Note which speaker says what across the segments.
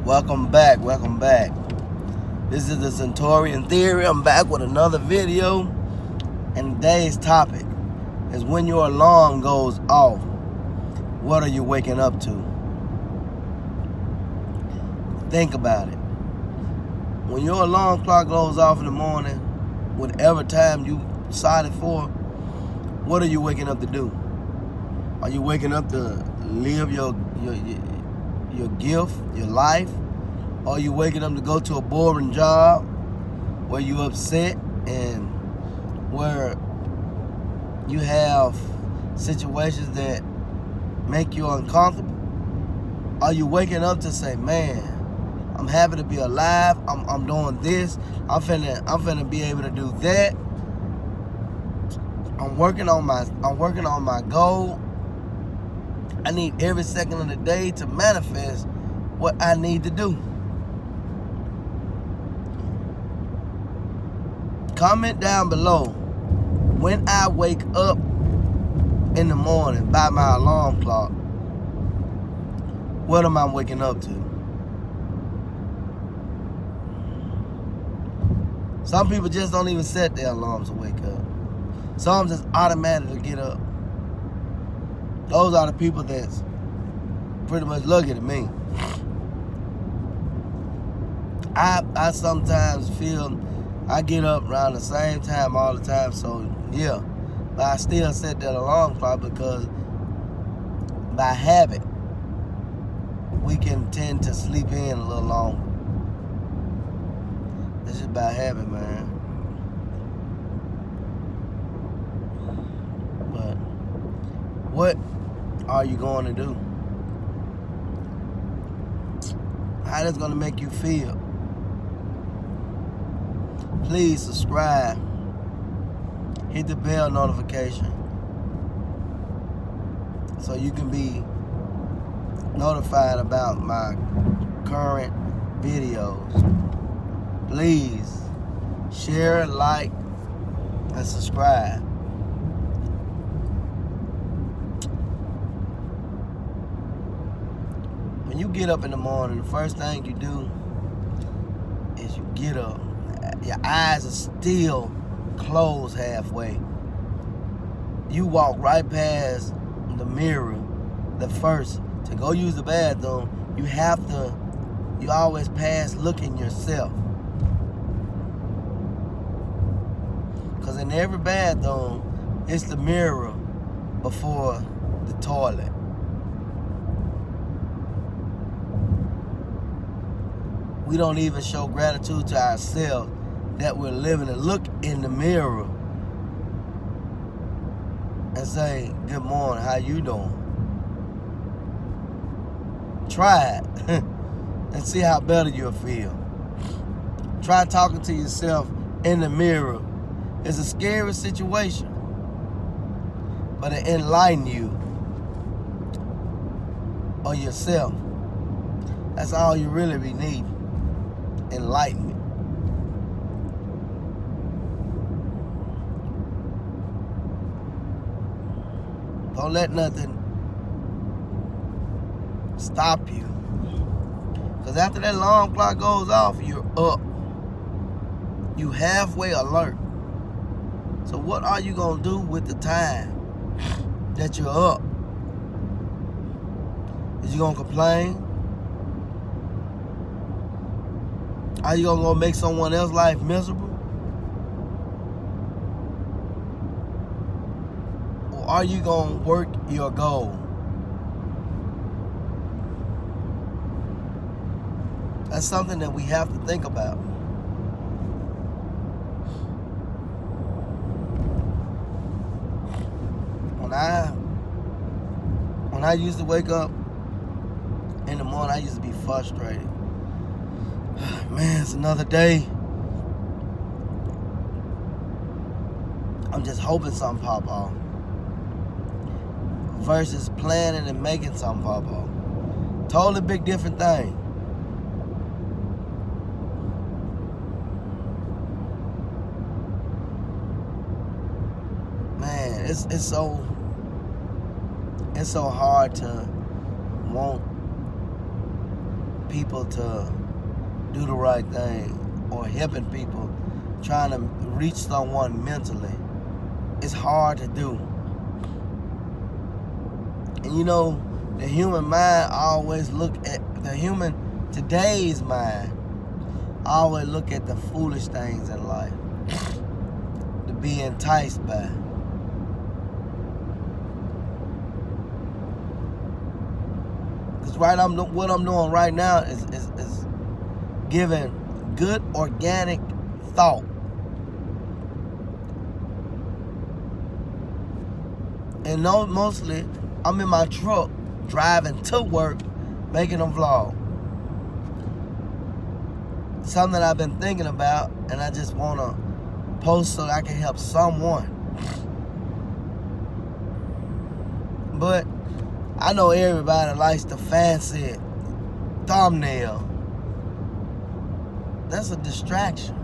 Speaker 1: Welcome back. This is the Centaurian Theory. I'm back with another video. And today's topic is when your alarm goes off, what are you waking up to? Think about it. When your alarm clock goes off in the morning, whatever time you decided for, what are you waking up to do? Are you waking up to live your gift, your life? Or are you waking up to go to a boring job where you're upset and where you have situations that make you uncomfortable? Are you waking up to say, man, I'm happy to be alive, I'm doing this, I'm finna be able to do that. I'm working on my goal. I need every second of the day to manifest what I need to do. Comment down below when I wake up in the morning by my alarm clock. What am I waking up to? Some people just don't even set their alarms to wake up. Some just automatically get up. Those are the people that's pretty much lucky to me. I sometimes feel I get up around the same time all the time, so yeah. But I still set that alarm clock because by habit, we can tend to sleep in a little longer. This is by habit, man. But what are you going to do? How that's going to make you feel? Please subscribe. Hit the bell notification so you can be notified about my current videos. Please share, like, and subscribe. When you get up in the morning, the first thing you do is you get up. Your eyes are still closed halfway. You walk right past the mirror. The first, to go use the bathroom, you always pass looking yourself. Because in every bathroom, it's the mirror before the toilet. We don't even show gratitude to ourselves that we're living and look in the mirror and say, good morning, how you doing? Try it and see how better you'll feel. Try talking to yourself in the mirror. It's a scary situation, but it enlightens you or yourself. That's all you really be needing. Enlightenment. Don't let nothing stop you. Because after that alarm clock goes off, you're up. You halfway alert. So what are you going to do with the time that you're up? Is you going to complain? Are you going to go make someone else's life miserable? Or are you going to work your goal? That's something that we have to think about. When I used to wake up in the morning, I used to be frustrated. Man, it's another day. I'm just hoping something pop off. Versus planning and making something pop off. Totally big different thing. Man, it's so hard to want people to do the right thing, or helping people, trying to reach someone mentally. It's hard to do. And you know, the human mind always look at today's mind, always look at the foolish things in life to be enticed by. Because what I'm doing right now is giving good organic thought. And mostly, I'm in my truck driving to work, making a vlog. Something that I've been thinking about, and I just want to post so that I can help someone. But I know everybody likes the fancy thumbnail. That's a distraction.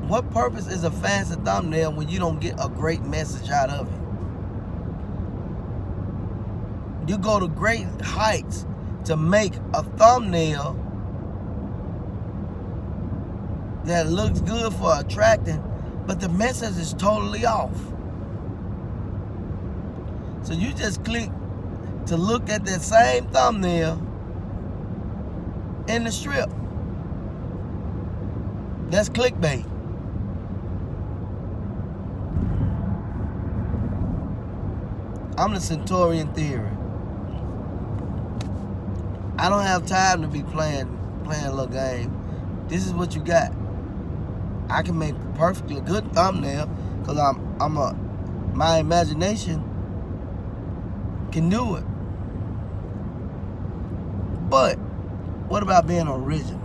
Speaker 1: What purpose is a fancy thumbnail when you don't get a great message out of it? You go to great heights to make a thumbnail that looks good for attracting, but the message is totally off. So you just click to look at that same thumbnail in the strip. That's clickbait. I'm the Centurion theory. I don't have time to be playing a little game. This is what you got. I can make perfectly good thumbnail because my imagination can do it. But what about being original?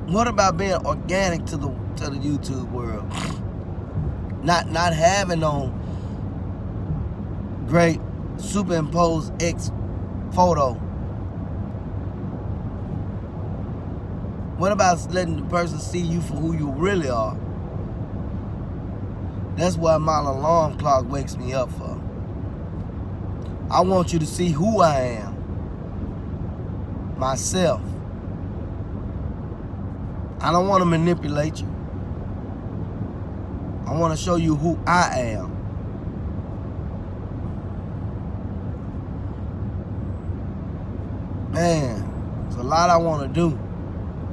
Speaker 1: What about being organic to the YouTube world? Not having no great superimposed X photo. What about letting the person see you for who you really are? That's what my alarm clock wakes me up for. I want you to see who I am. Myself. I don't want to manipulate you. I want to show you who I am. Man, it's a lot I want to do.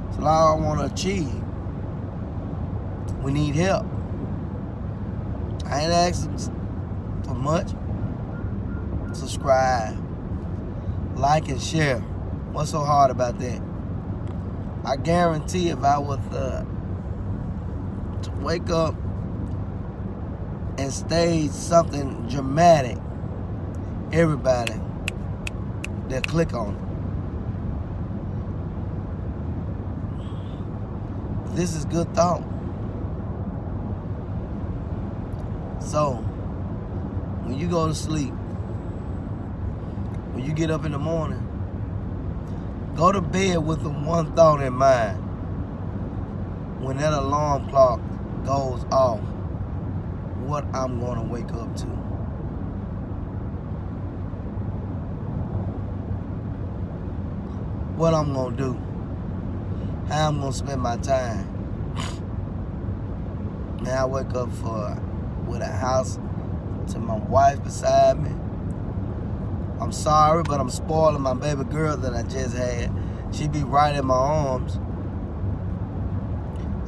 Speaker 1: It's a lot I want to achieve. We need help. I ain't asking for much. Subscribe, like, and share. What's so hard about that? I guarantee if I was to wake up and stage something dramatic, everybody, they'll click on it. This is good thought. So, when you go to sleep, when you get up in the morning, go to bed with the one thought in mind. When that alarm clock goes off, what I'm going to wake up to. What I'm going to do. How I'm going to spend my time. Now I wake up with a house to my wife beside me. I'm sorry, but I'm spoiling my baby girl that I just had. She be right in my arms.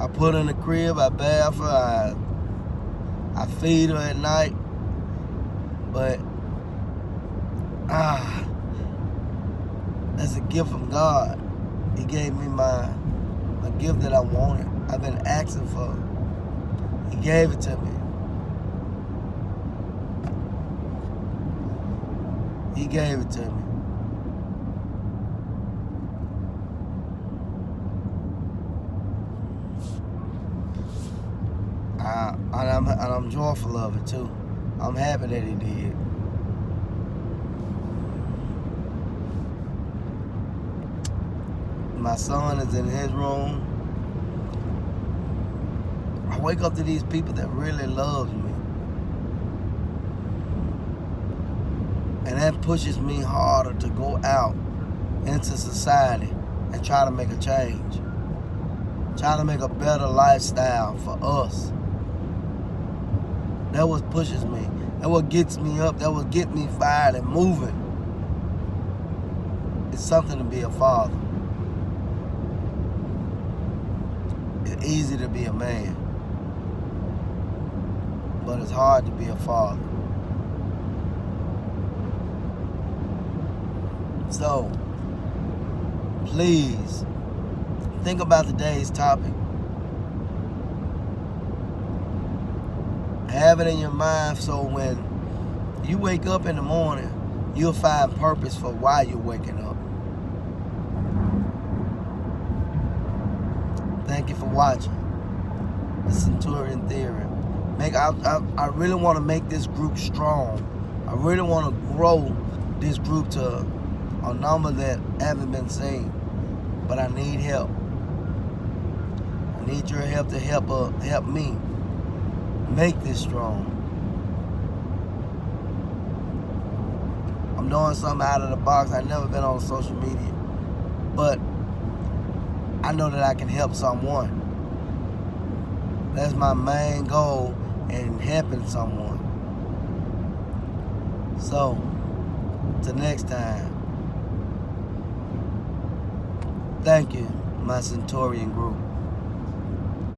Speaker 1: I put her in the crib, I bath her, I feed her at night. But, that's a gift from God. He gave me a gift that I wanted. I've been asking for. He gave it to me. He gave it to me. And I'm joyful of it too. I'm happy that he did. My son is in his room. I wake up to these people that really love me. And that pushes me harder to go out into society and try to make a change. Try to make a better lifestyle for us. That what pushes me. That what gets me up. That what gets me fired and moving. It's something to be a father. It's easy to be a man, but it's hard to be a father. So, please, think about today's topic. Have it in your mind so when you wake up in the morning, you'll find purpose for why you're waking up. Thank you for watching the Centurion Theory. I really want to make this group strong. I really want to grow this group to a number that haven't been seen. But I need help. I need your help to help me make this strong. I'm doing something out of the box. I've never been on social media, but I know that I can help someone. That's my main goal in helping someone. So, till next time, thank you, my Centurion group.